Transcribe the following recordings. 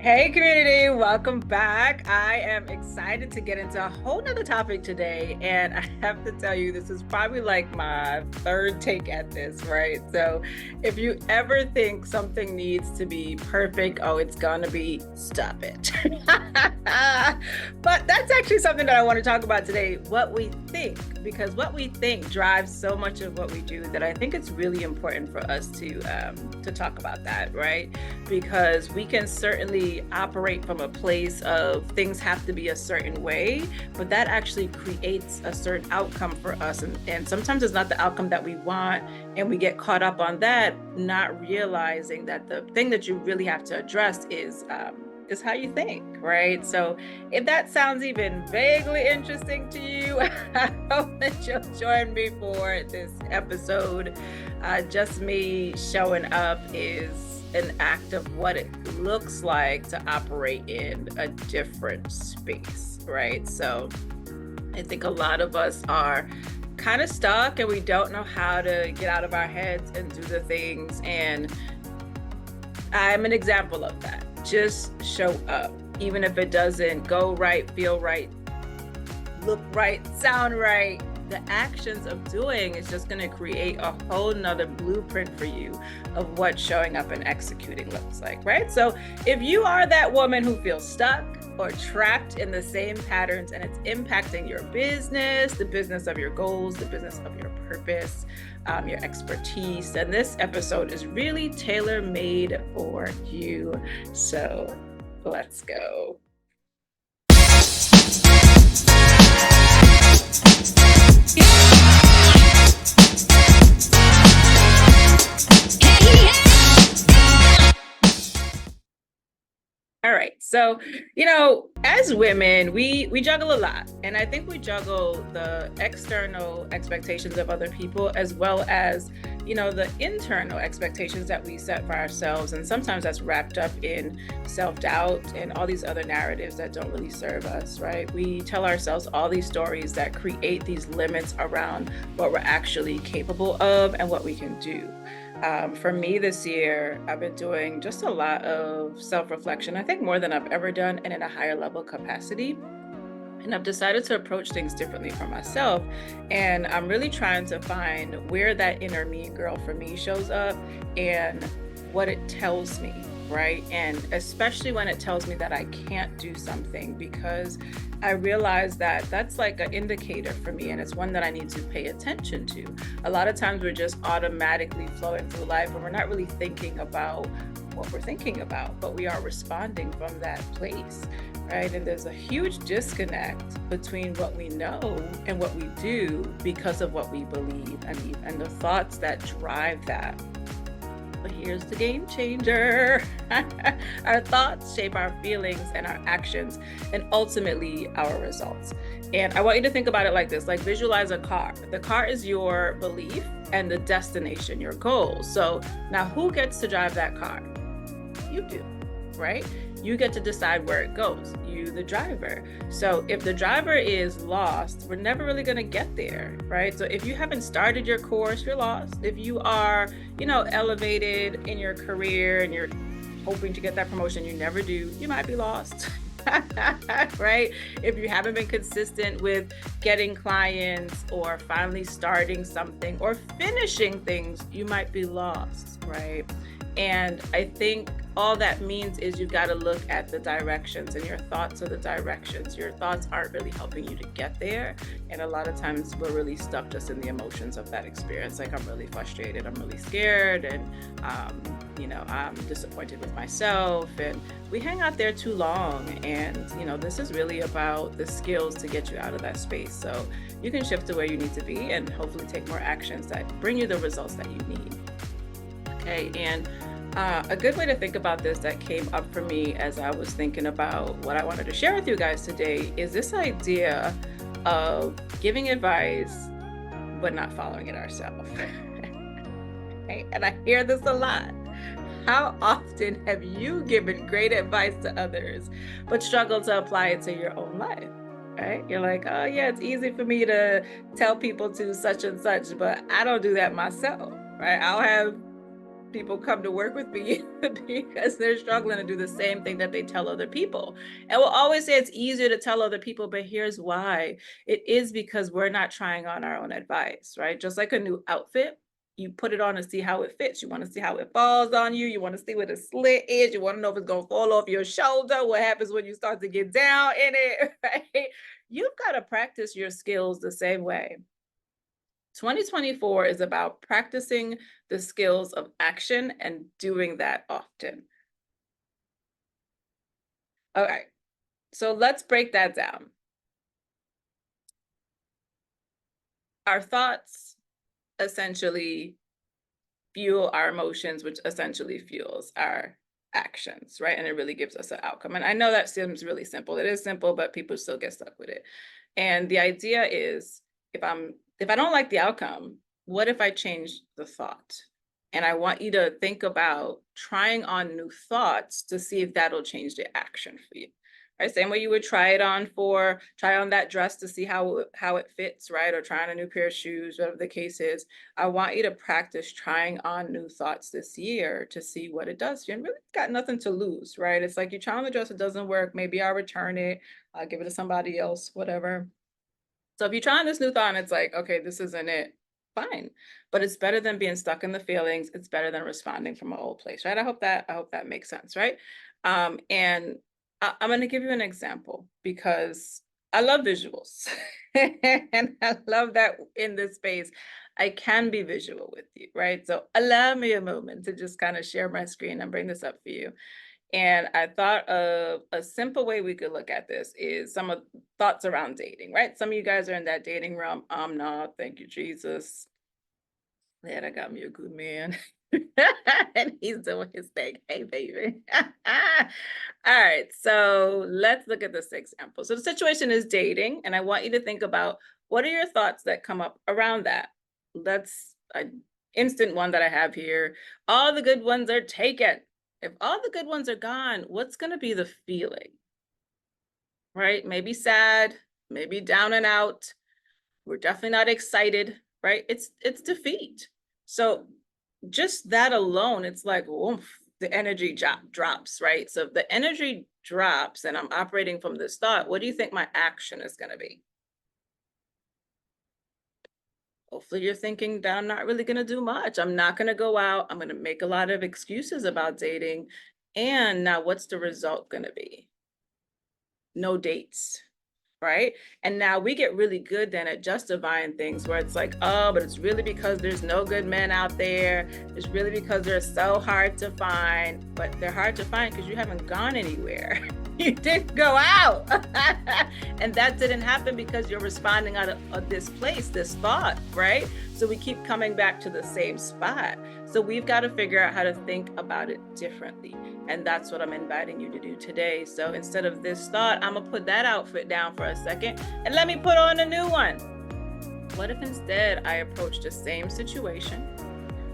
Hey community, welcome back. I am excited to get into a whole nother topic today. And I have to tell you, this is probably like my third take at this, right? So if you ever think something needs to be perfect, oh, it's gonna be, stop it. But that's actually something that I want to talk about today, what we think, because what we think drives so much of what we do that I think it's really important for us to talk about that, right? Because we can certainly operate from a place of things have to be a certain way, but that actually creates a certain outcome for us. And sometimes it's not the outcome that we want. And we get caught up on that, not realizing that the thing that you really have to address is how you think, right? So if that sounds even vaguely interesting to you, I hope that you'll join me for this episode. Just me showing up is an act of what it looks like to operate in a different space, right? So I think a lot of us are kind of stuck and we don't know how to get out of our heads and do the things. And I'm an example of that. Just show up, even if it doesn't go right, feel right, look right, sound right. The actions of doing is just going to create a whole nother blueprint for you of what showing up and executing looks like, right? So if you are that woman who feels stuck or trapped in the same patterns and it's impacting your business, the business of your goals, the business of your purpose, your expertise, then this episode is really tailor-made for you. So let's go. All right. So, as women, we juggle a lot. And I think we juggle the external expectations of other people as well as, the internal expectations that we set for ourselves. And sometimes that's wrapped up in self-doubt and all these other narratives that don't really serve us, right? We tell ourselves all these stories that create these limits around what we're actually capable of and what we can do. For me this year, I've been doing just a lot of self-reflection. I think more than I've ever done and in a higher level capacity. And I've decided to approach things differently for myself. And I'm really trying to find where that inner mean girl for me shows up and what it tells me, right? And especially when it tells me that I can't do something, because I realize that that's like an indicator for me, and it's one that I need to pay attention to. A lot of times we're just automatically flowing through life and we're not really thinking about what we're thinking about, but we are responding from that place, right? And there's a huge disconnect between what we know and what we do because of what we believe and the thoughts that drive that. But here's the game changer. Our thoughts shape our feelings and our actions and ultimately our results. And I want you to think about it like this, like visualize a car. The car is your belief and the destination, your goal. So now who gets to drive that car? You do, right? You get to decide where it goes, you, the driver. So if the driver is lost, we're never really going to get there, right? So if you haven't started your course, you're lost. If you are, elevated in your career and you're hoping to get that promotion, you never do, you might be lost. Right? If you haven't been consistent with getting clients or finally starting something or finishing things, you might be lost, right? And I think all that means is you've got to look at the directions, and your thoughts are the directions. Your thoughts aren't really helping you to get there. And a lot of times we're really stuck just in the emotions of that experience. Like, I'm really frustrated, I'm really scared, and I'm disappointed with myself. And we hang out there too long. And, this is really about the skills to get you out of that space. So you can shift to where you need to be and hopefully take more actions that bring you the results that you need. Okay, and a good way to think about this that came up for me as I was thinking about what I wanted to share with you guys today is this idea of giving advice but not following it ourselves. Okay? And I hear this a lot. How often have you given great advice to others but struggled to apply it to your own life? Right? You're like, oh yeah, it's easy for me to tell people to such and such, but I don't do that myself, right? I'll have people come to work with me because they're struggling to do the same thing that they tell other people. And we'll always say it's easier to tell other people, but here's why. It is because we're not trying on our own advice, right? Just like a new outfit, you put it on to see how it fits. You want to see how it falls on you. You want to see where the slit is. You want to know if it's going to fall off your shoulder. What happens when you start to get down in it, right? You've got to practice your skills the same way. 2024 is about practicing the skills of action and doing that often. Okay, so let's break that down. Our thoughts essentially fuel our emotions, which essentially fuels our actions, right? And it really gives us an outcome. And I know that seems really simple. It is simple, but people still get stuck with it. And the idea is, if I don't like the outcome, what if I change the thought? And I want you to think about trying on new thoughts to see if that'll change the action for you. Right? Same way you would try on that dress to see how it fits, right? Or try on a new pair of shoes, whatever the case is. I want you to practice trying on new thoughts this year to see what it does. You really got nothing to lose, right? It's like you try on the dress, it doesn't work. Maybe I'll return it, I'll give it to somebody else, whatever. So if you try on this new thought and it's like, okay, this isn't it, fine. But it's better than being stuck in the feelings. It's better than responding from an old place, right? I hope that makes sense, right? And I'm going to give you an example because I love visuals. And I love that in this space, I can be visual with you, right? So allow me a moment to just kind of share my screen and bring this up for you. And I thought of a simple way we could look at this is some of thoughts around dating, right? Some of you guys are in that dating realm. I'm not, thank you, Jesus. Yeah, that got me a good man. And he's doing his thing. Hey, baby. All right, so let's look at this example. So the situation is dating, and I want you to think about what are your thoughts that come up around that. That's an instant one that I have here. All the good ones are taken. If all the good ones are gone, what's going to be the feeling? Right? Maybe sad, maybe down and out. We're definitely not excited, right? It's defeat. So just that alone, it's like, oomph, the energy drops, right? So if the energy drops and I'm operating from this thought, what do you think my action is going to be? Hopefully you're thinking that I'm not really going to do much. I'm not going to go out. I'm going to make a lot of excuses about dating. And now what's the result going to be? No dates, right? And now we get really good then at justifying things where it's like, oh, but it's really because there's no good men out there. It's really because they're so hard to find, but they're hard to find because you haven't gone anywhere. You didn't go out. And that didn't happen because you're responding out of this place, this thought, right? So we keep coming back to the same spot. So we've got to figure out how to think about it differently. And that's what I'm inviting you to do today. So instead of this thought, I'm gonna put that outfit down for a second and let me put on a new one. What if instead I approach the same situation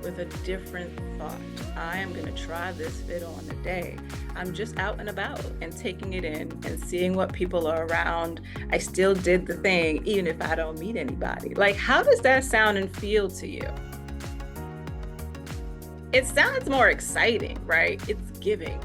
with a different thought? I am gonna try this fit on today. I'm just out and about and taking it in and seeing what people are around. I still did the thing, even if I don't meet anybody. Like, how does that sound and feel to you? It sounds more exciting, right? It's giving.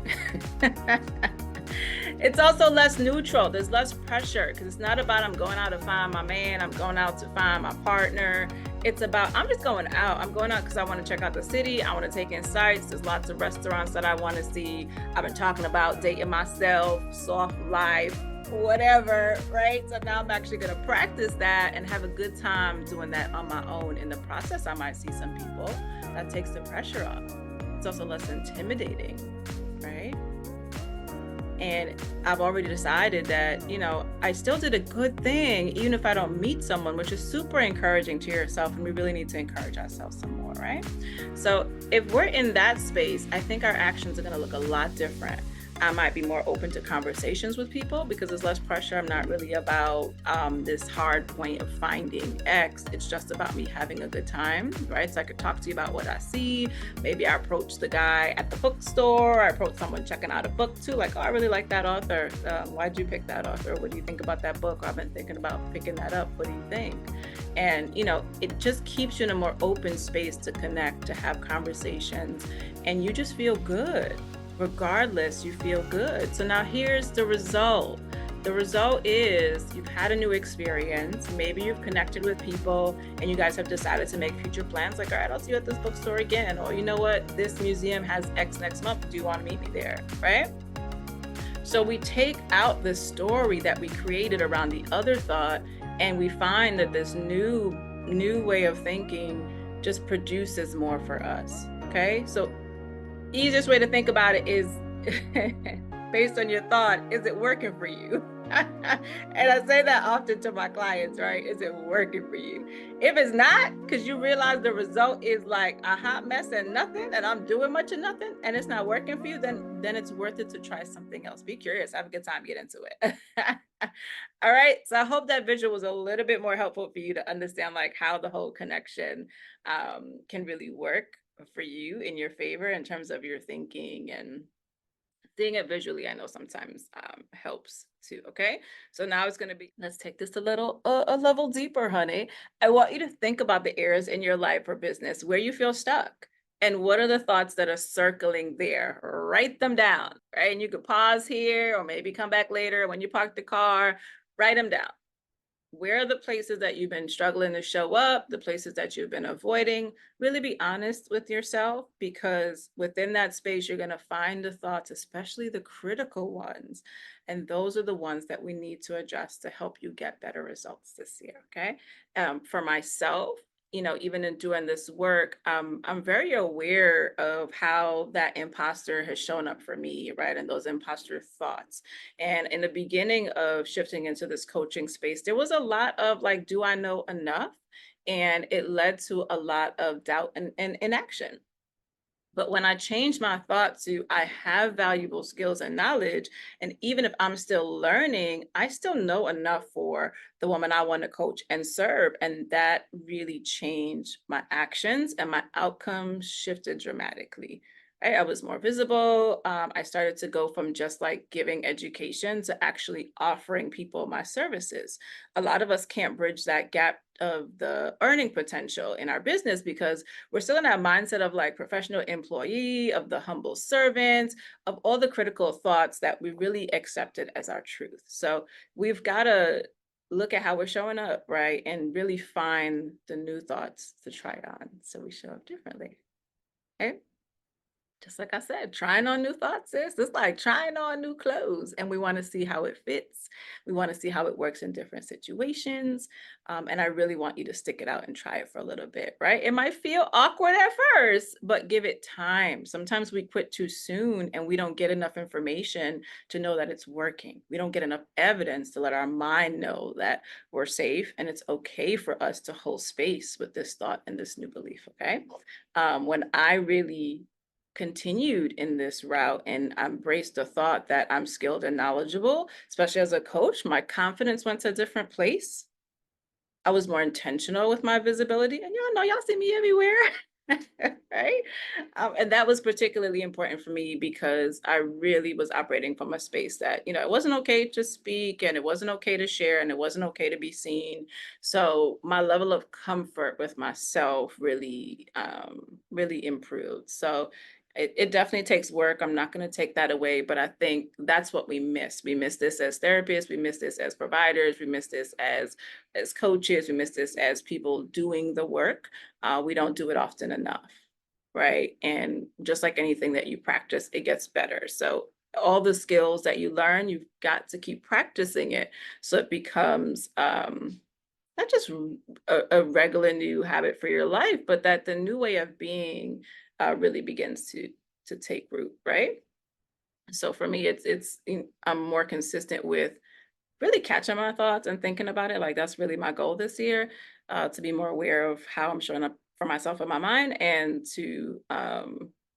It's also less neutral. There's less pressure because it's not about I'm going out to find my man. I'm going out to find my partner. It's about I'm just going out. I'm going out because I want to check out the city. I want to take in sights. There's lots of restaurants that I want to see. I've been talking about dating myself, soft life, whatever, right? So now I'm actually going to practice that and have a good time doing that on my own. In the process, I might see some people. That takes the pressure off. It's also less intimidating, right? And I've already decided that, you know, I still did a good thing, even if I don't meet someone, which is super encouraging to yourself. And we really need to encourage ourselves some more, right? So if we're in that space, I think our actions are going to look a lot different. I might be more open to conversations with people because there's less pressure. I'm not really about this hard point of finding X. It's just about me having a good time, right? So I could talk to you about what I see. Maybe I approach the guy at the bookstore. I approach someone checking out a book too. Like, oh, I really like that author. Why'd you pick that author? What do you think about that book? I've been thinking about picking that up. What do you think? And, you know, it just keeps you in a more open space to connect, to have conversations, and you just feel good. Regardless, you feel good. So now here's the result. The result is you've had a new experience. Maybe you've connected with people and you guys have decided to make future plans. Like, all right, I'll see you at this bookstore again. Or, you know what, this museum has X next month. Do you want to meet me there? Right? So we take out the story that we created around the other thought, and we find that this new way of thinking just produces more for us. Okay? So easiest way to think about it is based on your thought, is it working for you? And I say that often to my clients, right? Is it working for you? If it's not, because you realize the result is like a hot mess and nothing, and I'm doing much of nothing, and it's not working for you, then it's worth it to try something else. Be curious, have a good time, get into it. All right. So I hope that visual was a little bit more helpful for you to understand like how the whole connection can really work for you in your favor in terms of your thinking, and seeing it visually, I know sometimes helps too. Okay. So now it's going to be, let's take this a level deeper, honey. I want you to think about the areas in your life or business where you feel stuck. And what are the thoughts that are circling there? Write them down, right? And you could pause here or maybe come back later when you park the car, write them down. Where are the places that you've been struggling to show up, the places that you've been avoiding? Really be honest with yourself, because within that space, you're going to find the thoughts, especially the critical ones. And those are the ones that we need to adjust to help you get better results this year. Okay. For myself, you know, even in doing this work, I'm very aware of how that imposter has shown up for me, right? And those imposter thoughts. And in the beginning of shifting into this coaching space, there was a lot of like, do I know enough? And it led to a lot of doubt and inaction. But when I changed my thought to I have valuable skills and knowledge, and even if I'm still learning, I still know enough for the woman I want to coach and serve. And that really changed my actions, and my outcomes shifted dramatically. Right? I was more visible. I started to go from just like giving education to actually offering people my services. A lot of us can't bridge that gap of the earning potential in our business because we're still in that mindset of like professional employee, of the humble servant, of all the critical thoughts that we really accepted as our truth. So we've got to look at how we're showing up, right? And really find the new thoughts to try on so we show up differently. Okay. Just like I said, trying on new thoughts is it's like trying on new clothes, and we want to see how it fits. We want to see how it works in different situations. And I really want you to stick it out and try it for a little bit, right? It might feel awkward at first, but give it time. Sometimes we quit too soon and we don't get enough information to know that it's working. We don't get enough evidence to let our mind know that we're safe and it's okay for us to hold space with this thought and this new belief, okay? When I really continued in this route and embraced the thought that I'm skilled and knowledgeable, especially as a coach, my confidence went to a different place. I was more intentional with my visibility, and y'all know, y'all see me everywhere. Right? And that was particularly important for me because I really was operating from a space that, you know, it wasn't okay to speak and it wasn't okay to share and it wasn't okay to be seen. So my level of comfort with myself really improved. So it definitely takes work. I'm not going to take that away, but I think that's what we miss. We miss this as therapists. We miss this as providers. We miss this as coaches. We miss this as people doing the work. We don't do it often enough, right? And just like anything that you practice, it gets better. So all the skills that you learn, you've got to keep practicing it so it becomes not just a regular new habit for your life, but that the new way of being really begins to take root, right? So for me, I'm more consistent with really catching my thoughts and thinking about it. Like that's really my goal this year, to be more aware of how I'm showing up for myself in my mind, and to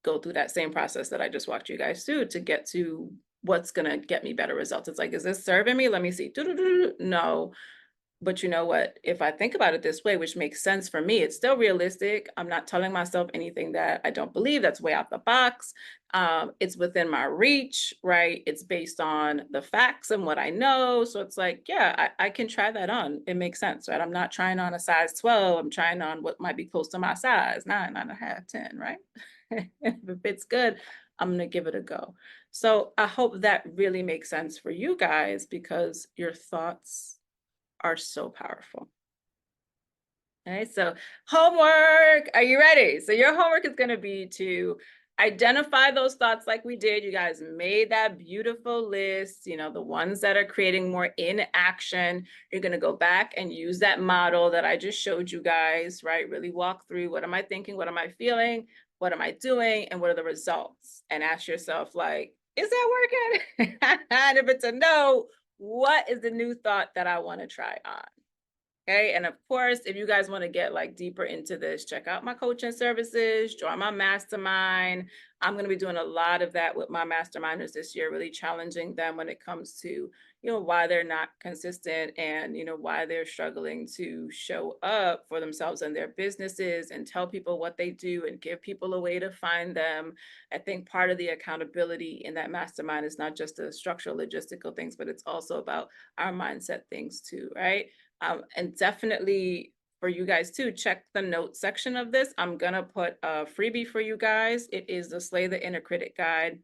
go through that same process that I just walked you guys through to get to what's gonna get me better results. It's like, is this serving me? Let me see. No, But you know what? If I think about it this way, which makes sense for me, it's still realistic. I'm not telling myself anything that I don't believe. That's way out the box. It's within my reach, right? It's based on the facts and what I know. So it's like, yeah, I can try that on. It makes sense, right? I'm not trying on a size 12. I'm trying on what might be close to my size, 9.5, 10, right? If it's good, I'm going to give it a go. So I hope that really makes sense for you guys, because your thoughts are so powerful. Okay, so homework. Are you ready? So your homework is going to be to identify those thoughts like we did. You guys made that beautiful list, the ones that are creating more inaction. You're going to go back and use that model that I just showed you guys, right? Really walk through, what am I thinking? What am I feeling? What am I doing? And what are the results? And ask yourself, like, is that working? And if it's a no, what is the new thought that I want to try on? Okay. And of course, if you guys want to get like deeper into this, check out my coaching services, join my mastermind. I'm going to be doing a lot of that with my masterminders this year, really challenging them when it comes to, why they're not consistent, and, why they're struggling to show up for themselves and their businesses, and tell people what they do and give people a way to find them. I think part of the accountability in that mastermind is not just the structural logistical things, but it's also about our mindset things too, right? And definitely for you guys too, check the notes section of this. I'm gonna put a freebie for you guys. It is the Slay the Inner Critic Guide.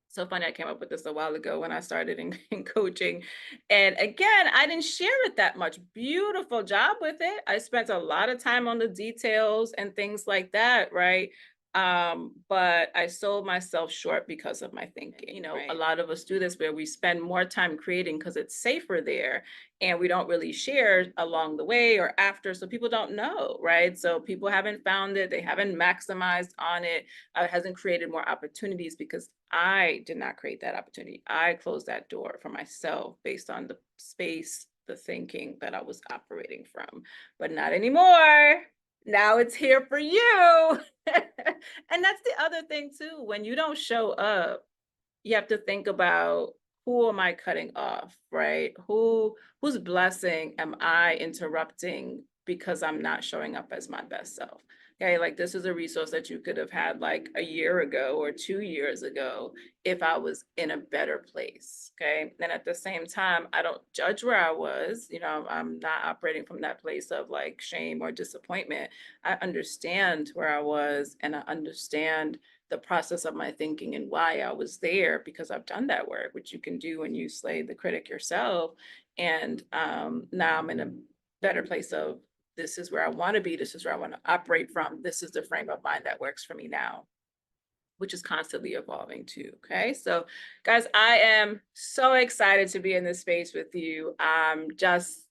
So funny, I came up with this a while ago when I started in coaching. And again, I didn't share it that much. Beautiful job with it. I spent a lot of time on the details and things like that, right? But I sold myself short because of my thinking. Right? A lot of us do this where we spend more time creating because it's safer there, and we don't really share along the way or after, so people don't know, right? So people haven't found it, they haven't maximized on it. Hasn't created more opportunities because I did not create that opportunity. I closed that door for myself based on the space, the thinking that I was operating from, but not anymore. Now it's here for you. And that's the other thing too. When you don't show up, you have to think about, who am I cutting off, right? Whose blessing am I interrupting because I'm not showing up as my best self? Okay, like this is a resource that you could have had like a year ago or 2 years ago if I was in a better place. Okay. And at the same time, I don't judge where I was. I'm not operating from that place of like shame or disappointment. I understand where I was, and I understand the process of my thinking and why I was there, because I've done that work, which you can do when you slay the critic yourself. And now I'm in a better place of, this is where I want to be. This is where I want to operate from. This is the frame of mind that works for me now, which is constantly evolving too. Okay. So guys, I am so excited to be in this space with you. I'm just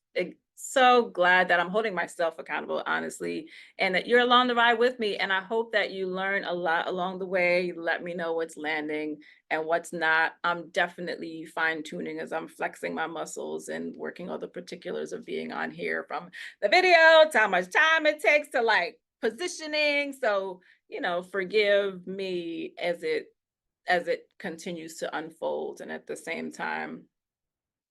so glad that I'm holding myself accountable, honestly, and that you're along the ride with me. And I hope that you learn a lot along the way. You let me know what's landing and what's not. I'm definitely fine tuning as I'm flexing my muscles and working all the particulars of being on here, from the video to how much time it takes to like positioning. So, forgive me as it continues to unfold. And at the same time,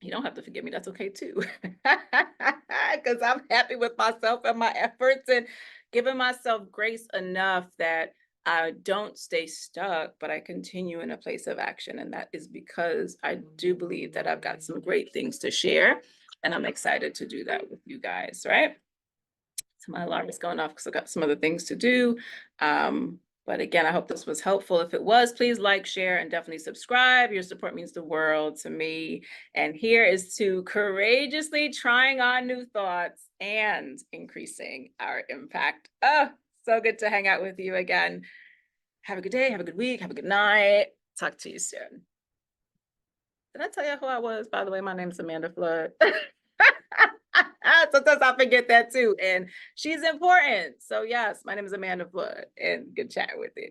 you don't have to forgive me. That's okay too. Because I'm happy with myself and my efforts, and giving myself grace enough that I don't stay stuck, but I continue in a place of action. And that is because I do believe that I've got some great things to share. And I'm excited to do that with you guys, right? So my alarm is going off because I've got some other things to do. But again, I hope this was helpful. If it was, please like, share, and definitely subscribe. Your support means the world to me. And here is to courageously trying on new thoughts and increasing our impact. Oh, so good to hang out with you again. Have a good day. Have a good week. Have a good night. Talk to you soon. Did I tell you who I was? By the way, my name's Amanda Fludd. Sometimes I forget that too. And she's important. So yes, my name is Amanda Fludd, and good chat with you.